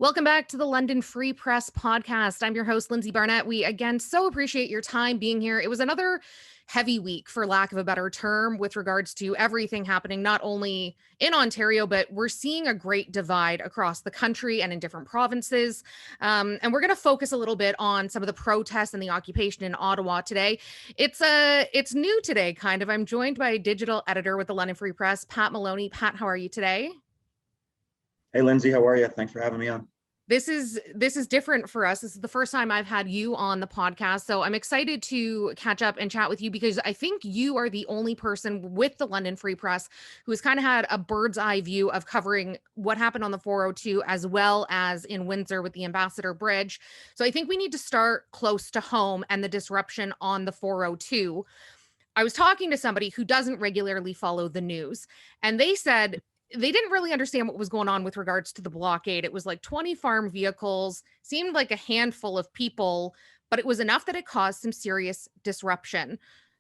Welcome back to the London Free Press podcast. I'm your host, Lindsay Barnett. We again so appreciate your time being here. It was another heavy week, for lack of a better term, with regards to everything happening, not only in Ontario, but we're seeing a great divide across the country and in different provinces. And we're going to focus a little bit on some of the protests and the occupation in Ottawa today. It's new today, kind of. I'm joined by a digital editor with the London Free Press, Pat Maloney. Pat, how are you today? Hey, Lindsay, how are you? Thanks for having me on. This is different for us. This is the first time I've had you on the podcast. So I'm excited to catch up and chat with you because I think you are the only person with the London Free Press who has kind of had a bird's eye view of covering what happened on the 402 as well as in Windsor with the Ambassador Bridge. So I think we need to start close to home and the disruption on the 402. I was talking to somebody who doesn't regularly follow the news, and they said they didn't really understand what was going on with regards to the blockade. It was like 20 farm vehicles, seemed like a handful of people, but it was enough that it caused some serious disruption.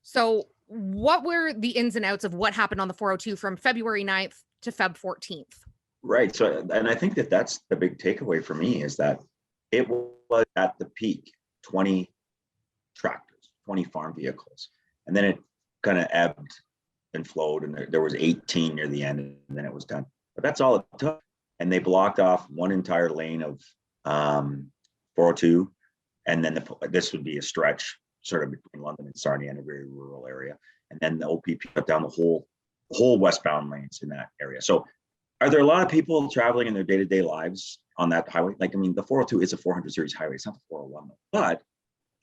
So what were the ins and outs of what happened on the 402 from February 9th to Feb 14th? Right. So, and I think that that's the big takeaway for me is that it was at the peak 20 tractors, 20 farm vehicles, and then it kind of ebbed and flowed, and there was 18 near the end, and then it was done. But that's all it took. And they blocked off one entire lane of 402, and then this would be a stretch sort of between London and Sarnia in a very rural area. And then the OPP cut down the whole westbound lanes in that area. So are there a lot of people traveling in their day-to-day lives on that highway? Like, I mean, the 402 is a 400 series highway. It's not the 401, but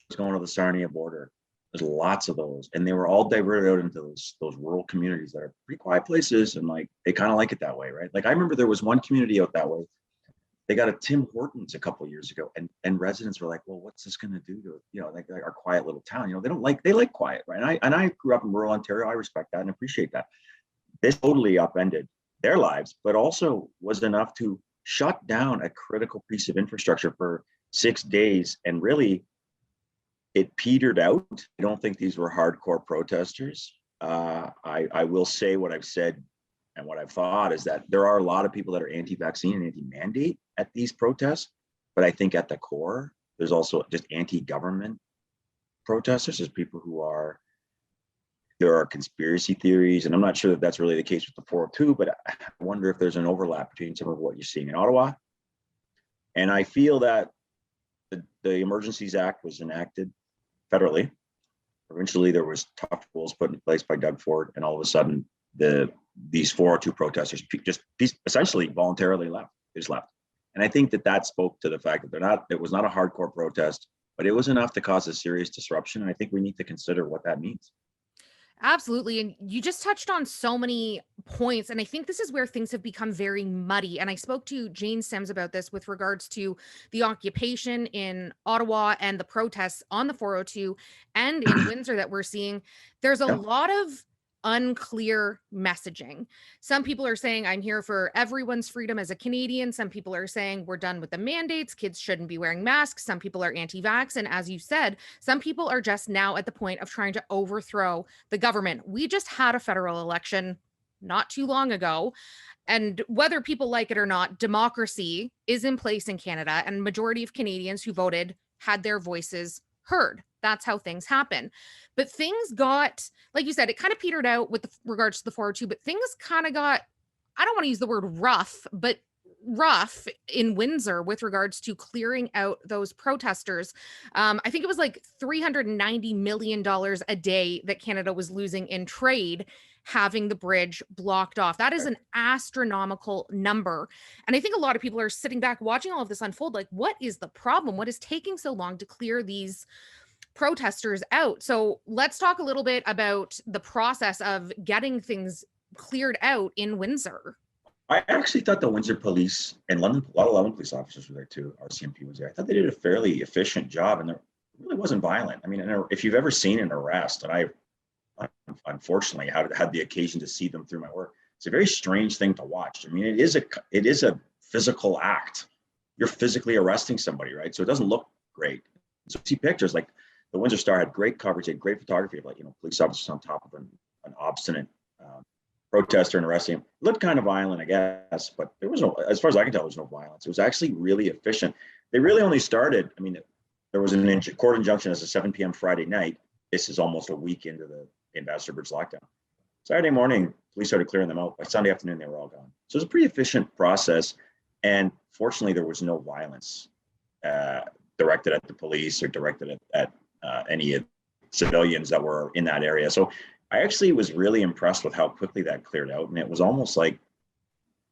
it's going to the Sarnia border. There's lots of those, and they were all diverted out into those rural communities that are pretty quiet places, and like they kind of like it that way, right? Like I remember there was one community out that way. They got a Tim Hortons a couple of years ago, and residents were like, "Well, what's this going to do to like our quiet little town?" They like quiet, right? And I grew up in rural Ontario. I respect that and appreciate that. This totally upended their lives, but also was enough to shut down a critical piece of infrastructure for 6 days, and really it petered out. I don't think these were hardcore protesters. I will say what I've said and what I've thought is that there are a lot of people that are anti-vaccine and anti-mandate at these protests, but I think at the core, there's also just anti-government protesters. There's people there are conspiracy theories, and I'm not sure that that's really the case with the 402, but I wonder if there's an overlap between some of what you're seeing in Ottawa. And I feel that the Emergencies Act was enacted federally. Provincially, there was tough rules put in place by Doug Ford, and all of a sudden, these 402 protesters just essentially voluntarily left. They just left, and I think that spoke to the fact that it was not a hardcore protest, but it was enough to cause a serious disruption. And I think we need to consider what that means. Absolutely. And you just touched on so many points. And I think this is where things have become very muddy. And I spoke to Jane Sims about this with regards to the occupation in Ottawa and the protests on the 402 and in Windsor that we're seeing. There's a lot of unclear messaging. Some people are saying, I'm here for everyone's freedom as a Canadian. Some people are saying we're done with the mandates. Kids shouldn't be wearing masks. Some people are anti-vax. And as you said, some people are just now at the point of trying to overthrow the government. We just had a federal election not too long ago. And whether people like it or not, democracy is in place in Canada, and majority of Canadians who voted had their voices heard. That's how things happen. But things got, like you said, it kind of petered out with regards to the 402, but things kind of got, I don't want to use the word rough, but rough in Windsor with regards to clearing out those protesters. I think it was like $390 million a day that Canada was losing in trade having the bridge blocked off. That is an astronomical number. And I think a lot of people are sitting back watching all of this unfold like, what is the problem? What is taking so long to clear these protesters out? So let's talk a little bit about the process of getting things cleared out in Windsor. I actually thought the Windsor police and London, a lot of London police officers were there too. RCMP was there. I thought they did a fairly efficient job, and it really wasn't violent. I mean, if you've ever seen an arrest, and I unfortunately had the occasion to see them through my work, it's a very strange thing to watch. I mean, it is a physical act. You're physically arresting somebody, right? So it doesn't look great. So you see pictures like the Windsor Star had great coverage, had great photography of police officers on top of an obstinate protester and arresting him. Looked kind of violent, I guess, but there was no, as far as I can tell, there was no violence. It was actually really efficient. They really only started, I mean, there was an court injunction as a 7 p.m. Friday night. This is almost a week into the Ambassador Bridge lockdown. Saturday morning, police started clearing them out. By Sunday afternoon, they were all gone. So it was a pretty efficient process. And fortunately, there was no violence directed at the police or directed at any civilians that were in that area. So I actually was really impressed with how quickly that cleared out. And it was almost like,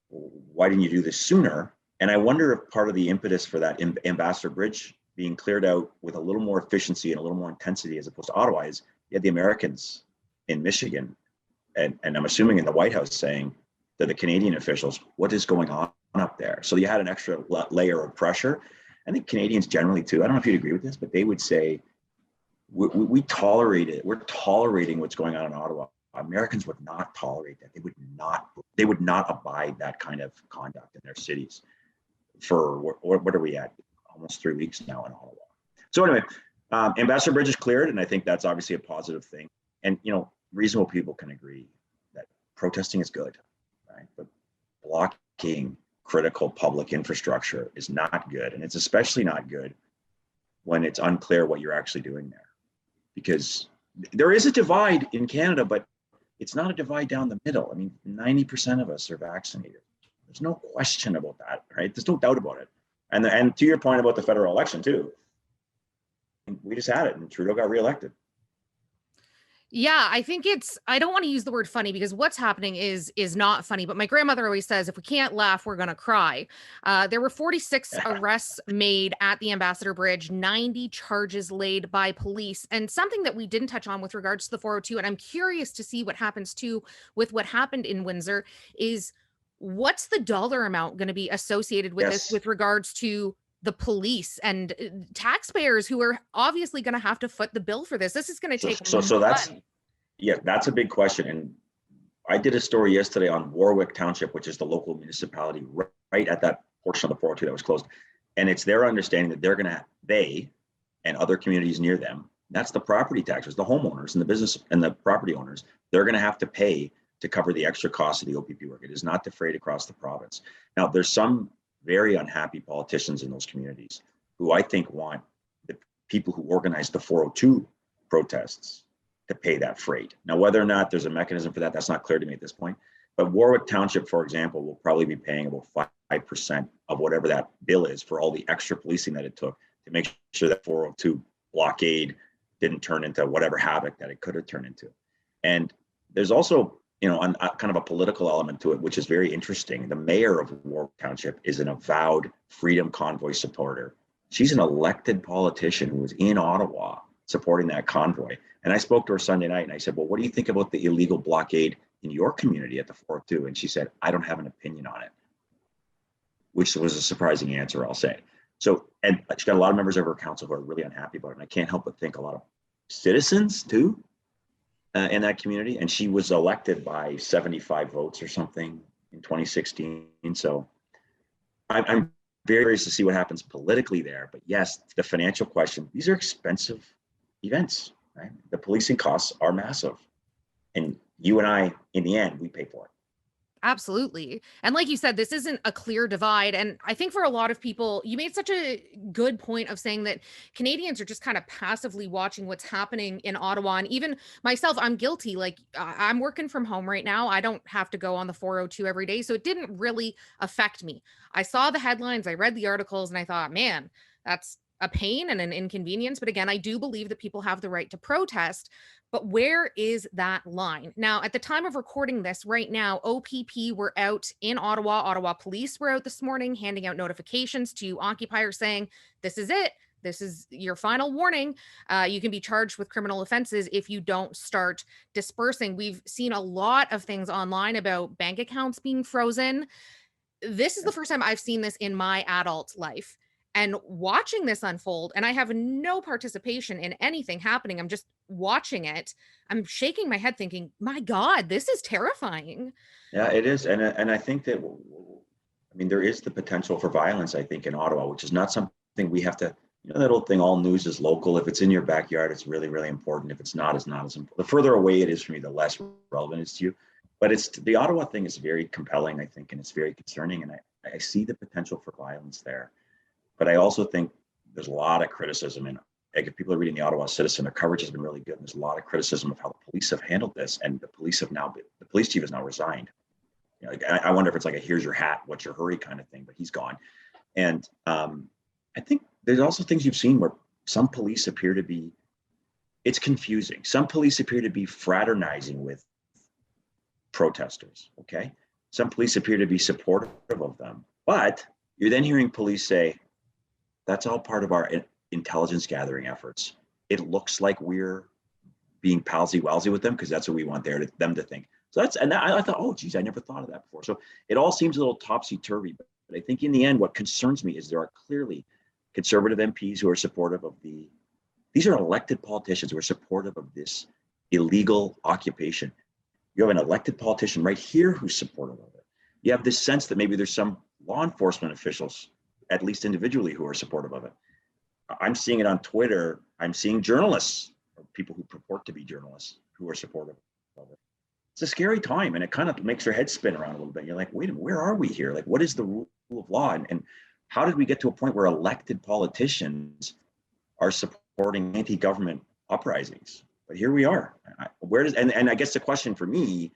why didn't you do this sooner? And I wonder if part of the impetus for that Ambassador Bridge being cleared out with a little more efficiency and a little more intensity as opposed to Ottawa is you had the Americans in Michigan, and I'm assuming in the White House saying to the Canadian officials, what is going on up there? So you had an extra layer of pressure. I think Canadians generally too, I don't know if you'd agree with this, but they would say, we tolerate it. We're tolerating what's going on in Ottawa. Americans would not tolerate that. They would not abide that kind of conduct in their cities for, what are we at? Almost 3 weeks now in Ottawa. So anyway, Ambassador Bridge is cleared, and I think that's obviously a positive thing. And, reasonable people can agree that protesting is good, right? But blocking critical public infrastructure is not good. And it's especially not good when it's unclear what you're actually doing there. Because there is a divide in Canada, but it's not a divide down the middle. I mean, 90% of us are vaccinated. There's no question about that, right? There's no doubt about it. And to your point about the federal election too, we just had it and Trudeau got reelected. Yeah, I think I don't want to use the word funny because what's happening is not funny, but my grandmother always says, if we can't laugh, we're going to cry. There were 46 arrests made at the Ambassador Bridge, 90 charges laid by police, and something that we didn't touch on with regards to the 402, and I'm curious to see what happens too with what happened in Windsor, is what's the dollar amount going to be associated with this with regards to the police and taxpayers who are obviously going to have to foot the bill for this. This is going to take so that's a big question. And I did a story yesterday on Warwick Township, which is the local municipality right at that portion of the 402 that was closed. And it's their understanding that they and other communities near them, that's the property taxes, the homeowners and the business and the property owners, they're going to have to pay to cover the extra cost of the OPP work. It is not defrayed across the province. Now, there's some very unhappy politicians in those communities who I think want the people who organized the 402 protests to pay that freight. Now, whether or not there's a mechanism for that, that's not clear to me at this point. But Warwick Township, for example, will probably be paying about 5% of whatever that bill is for all the extra policing that it took to make sure that 402 blockade didn't turn into whatever havoc that it could have turned into. And there's also kind of a political element to it, which is very interesting. The mayor of Warwick Township is an avowed Freedom Convoy supporter. She's an elected politician who was in Ottawa supporting that convoy. And I spoke to her Sunday night and I said, well, what do you think about the illegal blockade in your community at the 402? And she said, I don't have an opinion on it, which was a surprising answer, I'll say. So, and she's got a lot of members of her council who are really unhappy about it. And I can't help but think a lot of citizens too, in that community, and she was elected by 75 votes or something in 2016. So I'm very curious to see what happens politically there. But yes, the financial question, these are expensive events, right? The policing costs are massive. And you and I, in the end, we pay for it. Absolutely. And like you said, this isn't a clear divide. And I think for a lot of people, you made such a good point of saying that Canadians are just kind of passively watching what's happening in Ottawa. And even myself, I'm guilty. Like I'm working from home right now. I don't have to go on the 402 every day. So it didn't really affect me. I saw the headlines, I read the articles, and I thought, man, that's a pain and an inconvenience. But again, I do believe that people have the right to protest. But where is that line? Now, at the time of recording this right now, OPP were out in Ottawa. Ottawa police were out this morning handing out notifications to occupiers saying, this is it. This is your final warning. You can be charged with criminal offenses if you don't start dispersing. We've seen a lot of things online about bank accounts being frozen. This is the first time I've seen this in my adult life. And watching this unfold, and I have no participation in anything happening. I'm just watching it. I'm shaking my head thinking, my God, this is terrifying. Yeah, it is. And I think that, there is the potential for violence, I think, in Ottawa, which is not something we have to, that old thing, all news is local. If it's in your backyard, it's really, really important. If it's not, it's not as important. The further away it is from you, the less relevant it is to you. But it's the Ottawa thing is very compelling, I think, and it's very concerning. And I see the potential for violence there. But I also think there's a lot of criticism. And like, if people are reading the Ottawa Citizen, their coverage has been really good. And there's a lot of criticism of how the police have handled this. And the police chief has now resigned. You know, like, I wonder if it's like a here's your hat, what's your hurry kind of thing, but he's gone. And I think there's also things you've seen where some police appear to be, it's confusing. Some police appear to be fraternizing with protesters, okay? Some police appear to be supportive of them, but you're then hearing police say, that's all part of our intelligence gathering efforts. It looks like we're being palsy-walsy with them because that's what we want them to think. So I thought, oh, geez, I never thought of that before. So it all seems a little topsy-turvy, but I think in the end, what concerns me is there are clearly conservative MPs who are supportive of these are elected politicians who are supportive of this illegal occupation. You have an elected politician right here who's supportive of it. You have this sense that maybe there's some law enforcement officials, at least individually, who are supportive of it. I'm seeing it on Twitter. I'm seeing journalists, or people who purport to be journalists, who are supportive of it. It's a scary time, and it kind of makes your head spin around a little bit. You're like, wait a minute, where are we here? Like, what is the rule of law? And how did we get to a point where elected politicians are supporting anti-government uprisings? But here we are. And I guess the question for me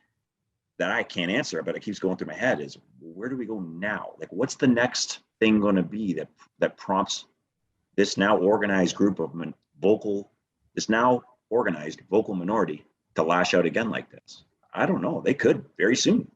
that I can't answer, but it keeps going through my head is, where do we go now? Like, what's the next thing going to be that prompts this now organized group of vocal minority to lash out again like this? I don't know. They could very soon.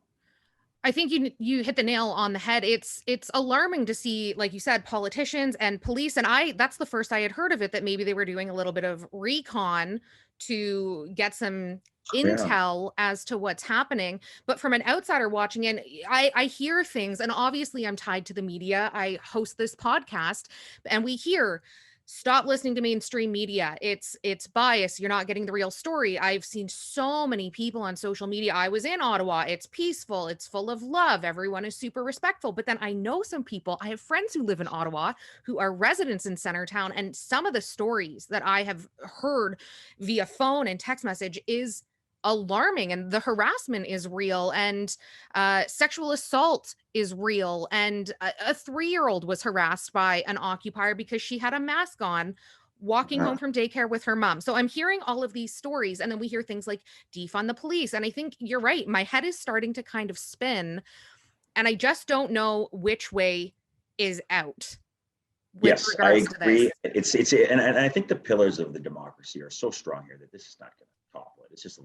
I think you hit the nail on the head. It's alarming to see, like you said, politicians and police. And that's the first I had heard of it, that maybe they were doing a little bit of recon to get some intel as to what's happening. But from an outsider watching in, I hear things, and obviously I'm tied to the media. I host this podcast, and we hear, stop listening to mainstream media. It's bias. You're not getting the real story. I've seen so many people on social media. I was in Ottawa. It's peaceful. It's full of love. Everyone is super respectful. But then I know some people, I have friends who live in Ottawa who are residents in Centertown. And some of the stories that I have heard via phone and text message is alarming, and the harassment is real, and sexual assault is real, and a 3-year-old was harassed by an occupier because she had a mask on walking home from daycare with her mom. So I'm hearing all of these stories, and then we hear things like defund the police, and I think you're right, my head is starting to kind of spin, and I just don't know which way is out. Yes, I agree. And I think the pillars of the democracy are so strong here that this is not going to topple it. It's just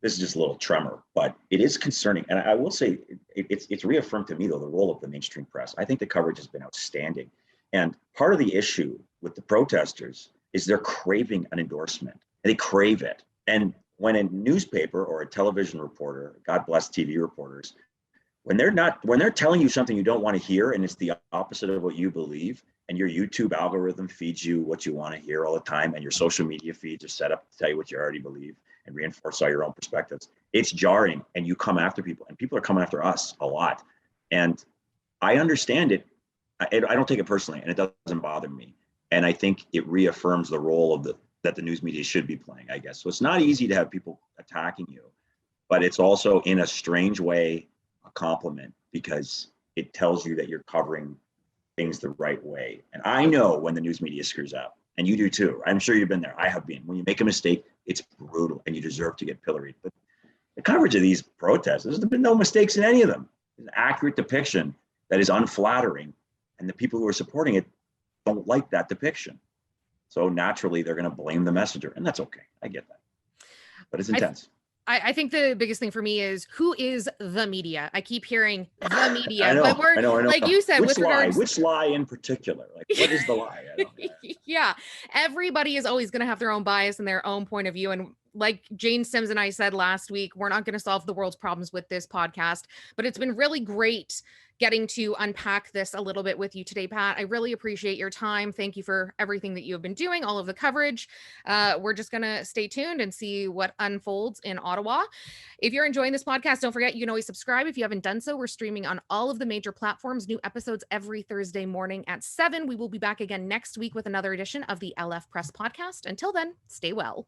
this is just a little tremor, but it is concerning. And I will say it's reaffirmed to me, though, the role of the mainstream press. I think the coverage has been outstanding. And part of the issue with the protesters is they're craving an endorsement. They crave it. And when a newspaper or a television reporter, God bless TV reporters, when they're telling you something you don't want to hear, and it's the opposite of what you believe, and your YouTube algorithm feeds you what you want to hear all the time, and your social media feeds are set up to tell you what you already believe and reinforce all your own perspectives, it's jarring, and you come after people, and people are coming after us a lot. And I understand it. I don't take it personally, and it doesn't bother me. And I think it reaffirms the role that the news media should be playing, I guess. So it's not easy to have people attacking you, but it's also, in a strange way, a compliment, because it tells you that you're covering things the right way. And I know when the news media screws up, and you do too. I'm sure you've been there. I have been. When you make a mistake, it's brutal, and you deserve to get pilloried. But the coverage of these protests, there's been no mistakes in any of them. It's an accurate depiction that is unflattering, and the people who are supporting it don't like that depiction. So naturally, they're going to blame the messenger, and that's okay. I get that. But it's intense. I think the biggest thing for me is, who is the media? I keep hearing the media, I know, but we're, I know. like you said, which lie in particular? Like, what is the lie? Yeah, everybody is always going to have their own bias and their own point of view. And like Jane Sims and I said last week, we're not going to solve the world's problems with this podcast, but it's been really great getting to unpack this a little bit with you today, Pat. I really appreciate your time. Thank you for everything that you have been doing, all of the coverage. We're just going to stay tuned and see what unfolds in Ottawa. If you're enjoying this podcast, don't forget, you can always subscribe if you haven't done so. We're streaming on all of the major platforms, new episodes every Thursday morning at 7. We will be back again next week with another edition of the LF Press Podcast. Until then, stay well.